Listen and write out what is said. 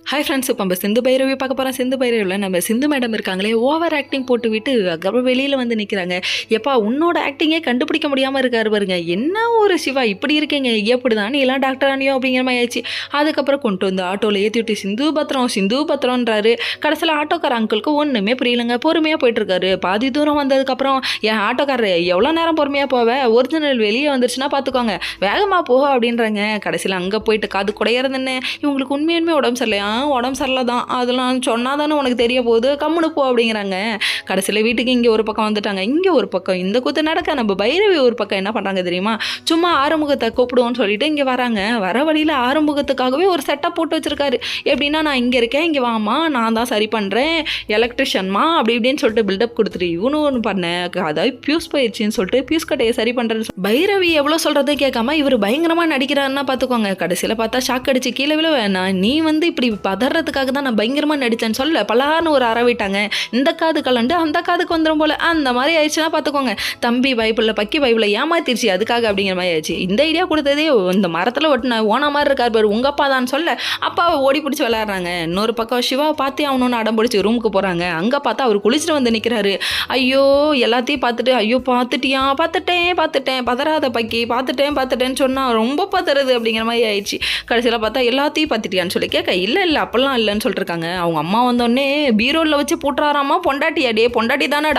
Hi friends, இப்போ நம்ம சிந்து பைரவி பார்க்க போகிறோம். சிந்து பைரவியில் நம்ம சிந்து மேடம் இருக்காங்களே, ஓவர் ஆக்டிங் போட்டு விட்டு அதுக்கப்புறம் வெளியில் வந்து நிற்கிறாங்க. எப்பா உன்னோட ஆக்டிங்கே கண்டுபிடிக்க முடியாமல் இருக்காரு பாருங்க. என்ன ஒரு சிவா இப்படி இருக்கீங்க, எப்படி தான் நீ எல்லாம் டாக்டர் ஆனியோ அப்படிங்கிற மாதிரி ஆயிடுச்சு. அதுக்கப்புறம் கொண்டு வந்து ஆட்டோவில் ஏற்றி விட்டு சிந்து பத்திரம்ன்றாரு. கடைசியில் ஆட்டோக்கார அங்கிளுக்கு ஒன்றுமே புரியலைங்க. பொறுமையாக போயிட்டுருக்காரு. பாதி தூரம் வந்ததுக்கப்புறம் என் ஆட்டோக்காரர் எவ்வளோ நேரம் பொறுமையாக போவேன், ஒரிஜினல் வெளியே வந்துருச்சுன்னா பார்த்துக்கோங்க, வேகமாக போக அப்படின்றாங்க. கடைசியில் அங்கே போயிட்டு காது குடையிறதுன்னு இவங்களுக்கு உண்மையுமே உடம்பு சரியில்லையா, உடம்பு சரியில்லை தான், அதெல்லாம் சொன்னால் தானே உனக்கு தெரிய போகுது, கம்முனு போ அப்படிங்கிறாங்க. கடைசியில் வீட்டுக்கு இங்கே ஒரு பக்கம் வந்துட்டாங்க, இங்கே ஒரு பக்கம் இந்த கூத்து நடக்க நம்ம பைரவி ஒரு பக்கம் என்ன பண்ணுறாங்க தெரியுமா, சும்மா ஆறுமுகத்தை கூப்பிடுவோன்னு சொல்லிட்டு இங்கே வராங்க. வர வழியில் ஆறுமுகத்துக்காகவே ஒரு செட்டப் போட்டு வச்சுருக்காரு. எப்படின்னா, நான் இங்கே இருக்கேன், இங்கே வாமா, நான் தான் சரி பண்ணுறேன், எலக்ட்ரிஷியன்மா அப்படி இப்படின்னு சொல்லிட்டு பில்டப் கொடுத்துட்டு இவனு ஒன்று பண்ணேன். அதாவது பியூஸ் போயிடுச்சின்னு சொல்லிட்டு பியூஸ் கட்டையை சரி பண்ணுறது. பைரவி எவ்வளோ சொல்கிறதே கேட்காம இவர் பயங்கரமாக நடிக்கிறாருன்னா பார்த்துக்கோங்க. கடைசியில் பார்த்தா ஷாக் அடிச்சு கீழே விழ வேணாம், நீ வந்து இப்படி பதறதுக்காக தான் நான் பயங்கரமாக நடித்தேன்னு சொல்ல பலான்னு ஒரு அறவிட்டாங்க. இந்த காது கலண்டு அந்த காதுக்கு வந்துடும் போல், அந்த மாதிரி ஆயிடுச்சுன்னா பார்த்துக்கோங்க. தம்பி பைபிளில் பக்கி பைபிளை ஏமாத்திருச்சு அதுக்காக அப்படிங்கிற மாதிரி ஆயிடுச்சு. இந்த ஐடியா கொடுத்ததே இந்த மரத்தில் ஒட்டின ஓன மாதிரி இருக்கார் பாரு உங்கள் அப்பா தான் சொல்ல அப்பாவை ஓடி பிடிச்சி விளையாடுறாங்க. இன்னொரு பக்கம் சிவா பார்த்து அவனு அடம் பிடிச்சி ரூமுக்கு போகிறாங்க. அங்கே பார்த்தா அவர் குளிச்சுட்டு வந்து நிற்கிறாரு. ஐயோ எல்லாத்தையும் பார்த்துட்டு, ஐயோ பார்த்துட்டியா, பார்த்துட்டேன் பதறாத பக்கி, பார்த்துட்டேன்னு சொன்னால் ரொம்ப பதறது அப்படிங்கிற மாதிரி ஆயிடுச்சு. கடைசியில் பார்த்தா எல்லாத்தையும் பார்த்துட்டியான்னு சொல்லி கேட்க, இல்லை அப்பெல்லாம் இல்லைன்னு சொல்லிட்டுருக்காங்க. அவங்க அம்மா வந்தோடனே பீரோவில் வச்சு போட்டுறாராமா, பொண்டாட்டி தானே